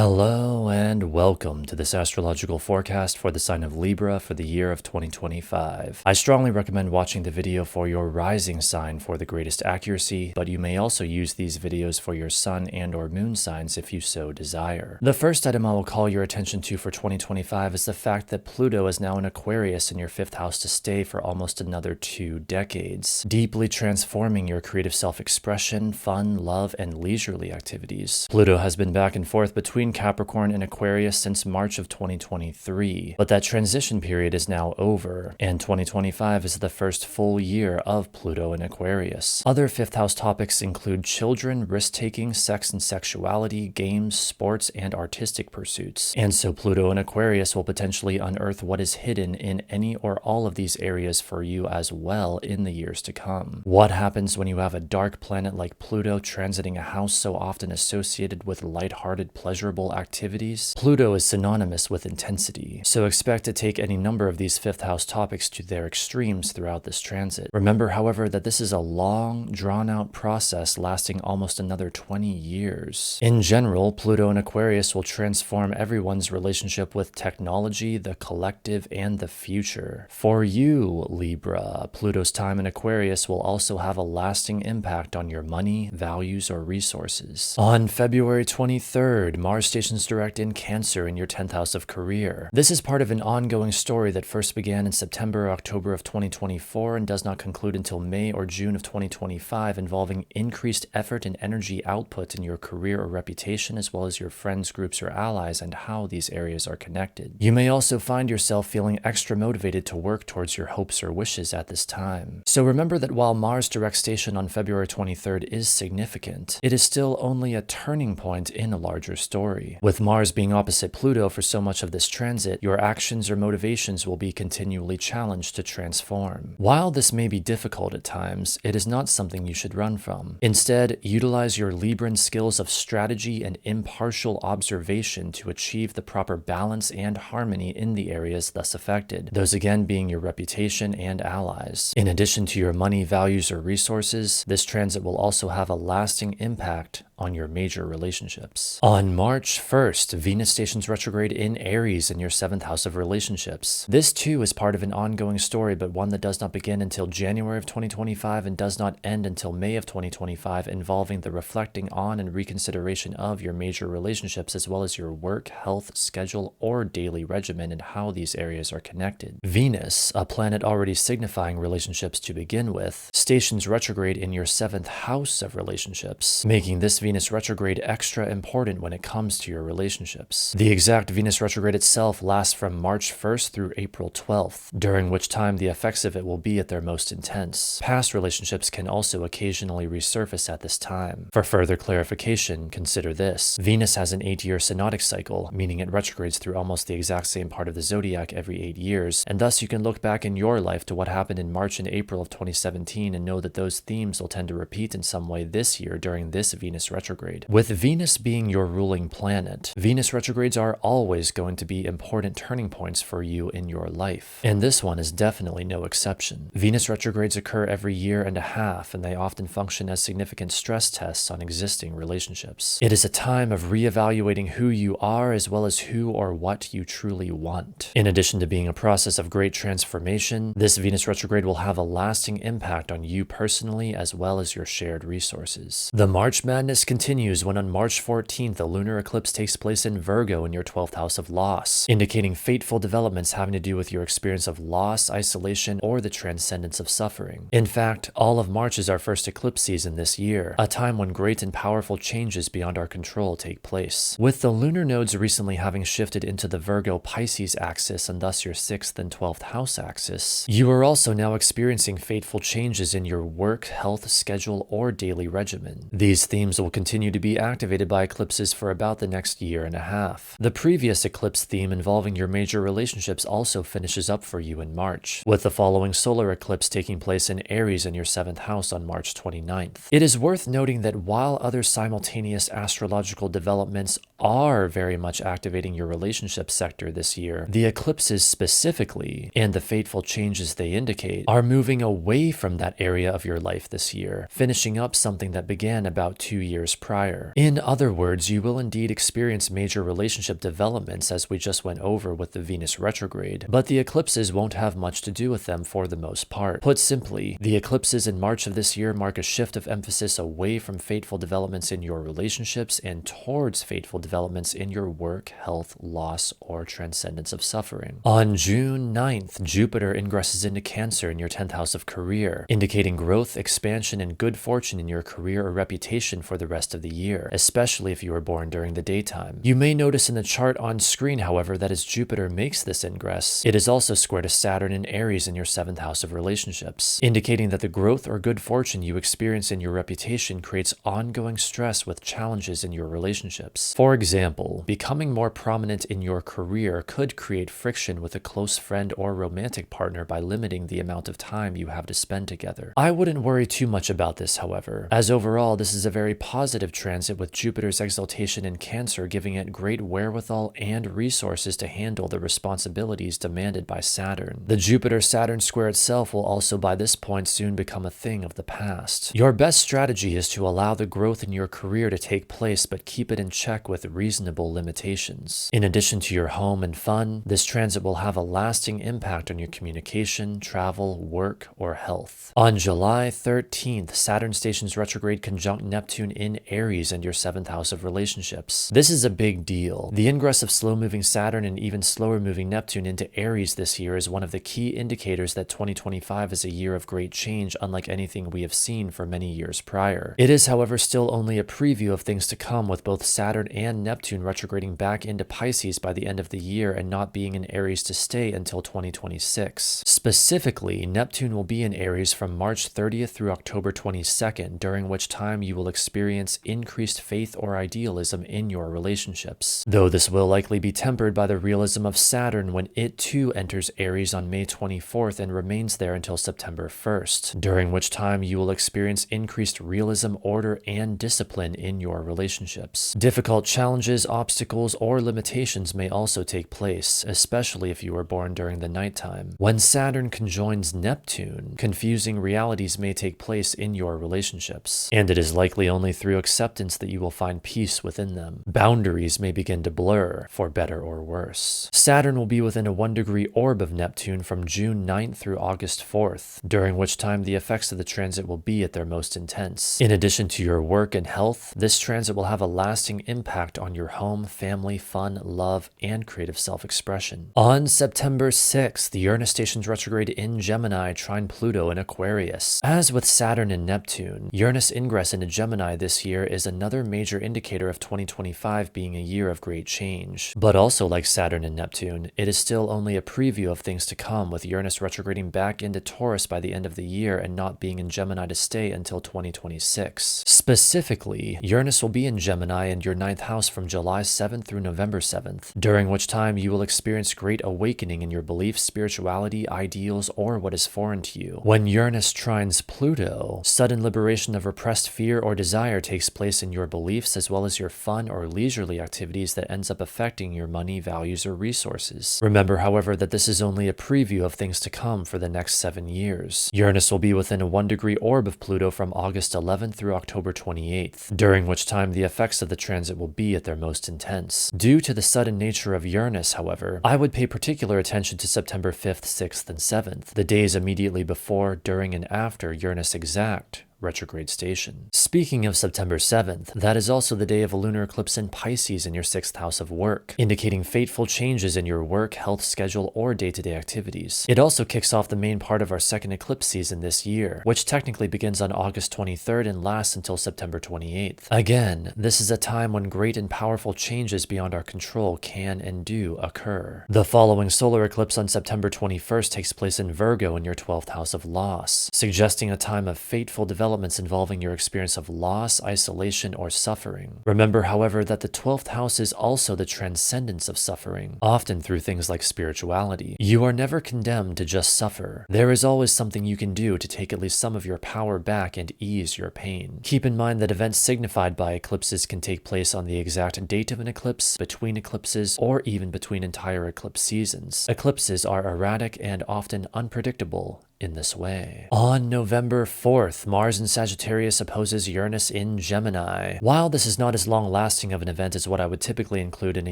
Hello and welcome to this astrological forecast for the sign of Libra for the year of 2025. I strongly recommend watching the video for your rising sign for the greatest accuracy, but you may also use these videos for your sun and or moon signs if you so desire. The first item I will call your attention to for 2025 is the fact that Pluto is now in Aquarius in your 5th house to stay for almost another 2 decades, deeply transforming your creative self-expression, fun, love, and leisurely activities. Pluto has been back and forth between Capricorn and Aquarius since March of 2023, but that transition period is now over, and 2025 is the first full year of Pluto in Aquarius. Other 5th house topics include children, risk-taking, sex and sexuality, games, sports, and artistic pursuits. And so Pluto in Aquarius will potentially unearth what is hidden in any or all of these areas for you as well in the years to come. What happens when you have a dark planet like Pluto transiting a house so often associated with lighthearted, pleasurable activities? Pluto is synonymous with intensity, so expect to take any number of these 5th house topics to their extremes throughout this transit. Remember, however, that this is a long, drawn-out process lasting almost another 20 years. In general, Pluto in Aquarius will transform everyone's relationship with technology, the collective, and the future. For you, Libra, Pluto's time in Aquarius will also have a lasting impact on your money, values, or resources. On February 23rd, Mars stations direct in Cancer in your 10th house of career. This is part of an ongoing story that first began in September or October of 2024 and does not conclude until May or June of 2025, involving increased effort and energy output in your career or reputation, as well as your friends, groups, or allies, and how these areas are connected. You may also find yourself feeling extra motivated to work towards your hopes or wishes at this time. So remember that while Mars direct station on February 23rd is significant, it is still only a turning point in a larger story. With Mars being opposite Pluto for so much of this transit, your actions or motivations will be continually challenged to transform. While this may be difficult at times, it is not something you should run from. Instead, utilize your Libran skills of strategy and impartial observation to achieve the proper balance and harmony in the areas thus affected, those again being your reputation and allies. In addition to your money, values, or resources, this transit will also have a lasting impact on your major relationships. On March 1st, Venus stations retrograde in Aries in your 7th house of relationships. This too is part of an ongoing story, but one that does not begin until January of 2025 and does not end until May of 2025, involving the reflecting on and reconsideration of your major relationships, as well as your work, health, schedule, or daily regimen, and how these areas are connected. Venus, a planet already signifying relationships to begin with, stations retrograde in your 7th house of relationships, making this Venus retrograde extra important when it comes to your relationships. The exact Venus retrograde itself lasts from March 1st through April 12th, during which time the effects of it will be at their most intense. Past relationships can also occasionally resurface at this time. For further clarification, consider this. Venus has an 8-year synodic cycle, meaning it retrogrades through almost the exact same part of the zodiac every 8 years, and thus you can look back in your life to what happened in March and April of 2017 and know that those themes will tend to repeat in some way this year during this Venus retrograde. With Venus being your ruling planet, Venus retrogrades are always going to be important turning points for you in your life, and this one is definitely no exception. Venus retrogrades occur every year and a half, and they often function as significant stress tests on existing relationships. It is a time of reevaluating who you are as well as who or what you truly want. In addition to being a process of great transformation, this Venus retrograde will have a lasting impact on you personally as well as your shared resources. The March Madness continues when on March 14th a lunar eclipse takes place in Virgo in your 12th house of loss, indicating fateful developments having to do with your experience of loss, isolation, or the transcendence of suffering. In fact, all of March is our first eclipse season this year, a time when great and powerful changes beyond our control take place. With the lunar nodes recently having shifted into the Virgo-Pisces axis and thus your 6th and 12th house axis, you are also now experiencing fateful changes in your work, health, schedule, or daily regimen. These themes will continue to be activated by eclipses for about the next year and a half. The previous eclipse theme involving your major relationships also finishes up for you in March, with the following solar eclipse taking place in Aries in your 7th house on March 29th. It is worth noting that while other simultaneous astrological developments are very much activating your relationship sector this year, the eclipses specifically, and the fateful changes they indicate, are moving away from that area of your life this year, finishing up something that began about 2 years prior. In other words, you will indeed experience major relationship developments as we just went over with the Venus retrograde, but the eclipses won't have much to do with them for the most part. Put simply, the eclipses in March of this year mark a shift of emphasis away from fateful developments in your relationships and towards fateful developments in your work, health, loss, or transcendence of suffering. On June 9th, Jupiter ingresses into Cancer in your 10th house of career, indicating growth, expansion, and good fortune in your career or reputation for the rest of the year, especially if you were born during the daytime. You may notice in the chart on screen, however, that as Jupiter makes this ingress, it is also square to Saturn in Aries in your 7th house of relationships, indicating that the growth or good fortune you experience in your reputation creates ongoing stress with challenges in your relationships. For example, becoming more prominent in your career could create friction with a close friend or romantic partner by limiting the amount of time you have to spend together. I wouldn't worry too much about this, however, as overall this is a very positive transit with Jupiter's exaltation in Cancer giving it great wherewithal and resources to handle the responsibilities demanded by Saturn. The Jupiter-Saturn square itself will also by this point soon become a thing of the past. Your best strategy is to allow the growth in your career to take place but keep it in check with reasonable limitations. In addition to your home and fun, this transit will have a lasting impact on your communication, travel, work, or health. On July 13th, Saturn stations retrograde conjunct Neptune in Aries and your 7th house of relationships. This is a big deal. The ingress of slow-moving Saturn and even slower-moving Neptune into Aries this year is one of the key indicators that 2025 is a year of great change, unlike anything we have seen for many years prior. It is, however, still only a preview of things to come, with both Saturn and Neptune retrograding back into Pisces by the end of the year and not being in Aries to stay until 2026. Specifically, Neptune will be in Aries from March 30th through October 22nd, during which time you will experience increased faith or idealism in your relationships. Though this will likely be tempered by the realism of Saturn when it too enters Aries on May 24th and remains there until September 1st, during which time you will experience increased realism, order, and discipline in your relationships. Difficult challenges, obstacles, or limitations may also take place, especially if you were born during the nighttime. When Saturn conjoins Neptune, confusing realities may take place in your relationships, and it is likely only through acceptance that you will find peace within them. Boundaries may begin to blur, for better or worse. Saturn will be within a 1-degree orb of Neptune from June 9th through August 4th, during which time the effects of the transit will be at their most intense. In addition to your work and health, this transit will have a lasting impact on your home, family, fun, love, and creative self-expression. On September 6th, Uranus stations retrograde in Gemini, trine Pluto in Aquarius. As with Saturn and Neptune, Uranus ingress into Gemini this year is another major indicator of 2025 being a year of great change. But also like Saturn and Neptune, it is still only a preview of things to come, with Uranus retrograding back into Taurus by the end of the year and not being in Gemini to stay until 2026. Specifically, Uranus will be in Gemini in your 9th house from July 7th through November 7th, during which time you will experience great awakening in your beliefs, spirituality, ideals, or what is foreign to you. When Uranus trines Pluto, sudden liberation of repressed fear or desire takes place in your beliefs as well as your fun or leisurely activities that ends up affecting your money, values, or resources. Remember, however, that this is only a preview of things to come for the next 7 years. Uranus will be within a 1-degree orb of Pluto from August 11th through October 28th, during which time the effects of the transit will be at their most intense. Due to the sudden nature of Uranus, however, I would pay particular attention to September 5th, 6th, and 7th, the days immediately before, during, and after Uranus exact retrograde station. Speaking of September 7th, that is also the day of a lunar eclipse in Pisces in your 6th house of work, indicating fateful changes in your work, health, schedule, or day-to-day activities. It also kicks off the main part of our second eclipse season this year, which technically begins on August 23rd and lasts until September 28th. Again, this is a time when great and powerful changes beyond our control can and do occur. The following solar eclipse on September 21st takes place in Virgo in your 12th house of loss, suggesting a time of fateful development developments involving your experience of loss, isolation, or suffering. Remember, however, that the 12th house is also the transcendence of suffering, often through things like spirituality. You are never condemned to just suffer. There is always something you can do to take at least some of your power back and ease your pain. Keep in mind that events signified by eclipses can take place on the exact date of an eclipse, between eclipses, or even between entire eclipse seasons. Eclipses are erratic and often unpredictable in this way. On November 4th, Mars in Sagittarius opposes Uranus in Gemini. While this is not as long-lasting of an event as what I would typically include in a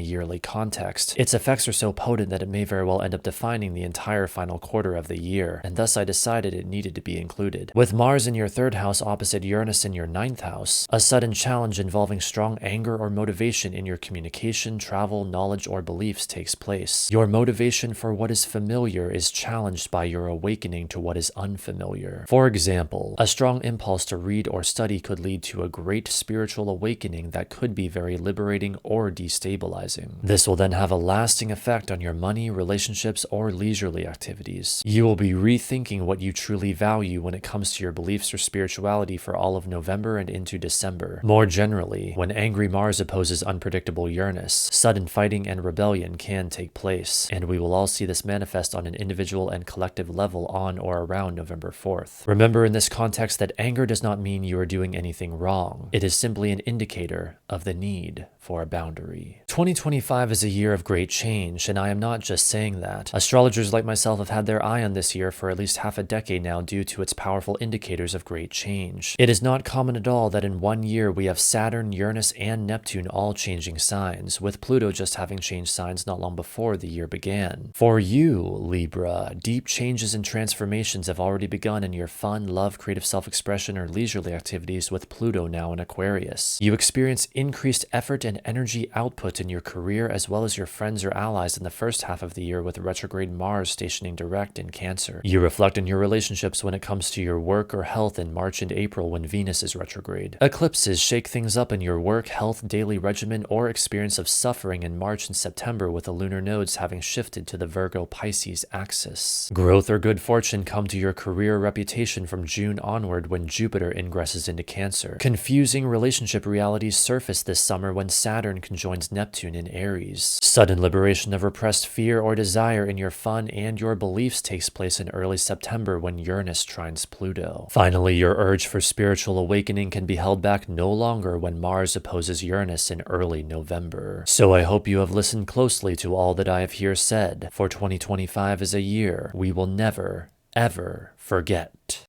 yearly context, its effects are so potent that it may very well end up defining the entire final quarter of the year, and thus I decided it needed to be included. With Mars in your 3rd house opposite Uranus in your 9th house, a sudden challenge involving strong anger or motivation in your communication, travel, knowledge, or beliefs takes place. Your motivation for what is familiar is challenged by your awakening to what is unfamiliar. For example, a strong impulse to read or study could lead to a great spiritual awakening that could be very liberating or destabilizing. This will then have a lasting effect on your money, relationships, or leisurely activities. You will be rethinking what you truly value when it comes to your beliefs or spirituality for all of November and into December. More generally, when angry Mars opposes unpredictable Uranus, sudden fighting and rebellion can take place, and we will all see this manifest on an individual and collective level on or around November 4th. Remember in this context that anger does not mean you are doing anything wrong. It is simply an indicator of the need for a boundary. 2025 is a year of great change, and I am not just saying that. Astrologers like myself have had their eye on this year for at least half a decade now due to its powerful indicators of great change. It is not common at all that in one year we have Saturn, Uranus, and Neptune all changing signs, with Pluto just having changed signs not long before the year began. For you, Libra, deep changes and transformations have already begun in your fun, love, creative self-expression, or leisurely activities with Pluto now in Aquarius. You experience increased effort and energy output in your career as well as your friends or allies in the first half of the year with retrograde Mars stationing direct in Cancer. You reflect on your relationships when it comes to your work or health in March and April when Venus is retrograde. Eclipses shake things up in your work, health, daily regimen, or experience of suffering in March and September with the lunar nodes having shifted to the Virgo-Pisces axis. Growth or good fortune come to your career reputation from June onward when Jupiter ingresses into Cancer. Confusing relationship realities surface this summer when Saturn conjoins Neptune in Aries. Sudden liberation of repressed fear or desire in your fun and your beliefs takes place in early September when Uranus trines Pluto. Finally, your urge for spiritual awakening can be held back no longer when Mars opposes Uranus in early November. So I hope you have listened closely to all that I have here said, for 2025 is a year we will never, ever forget.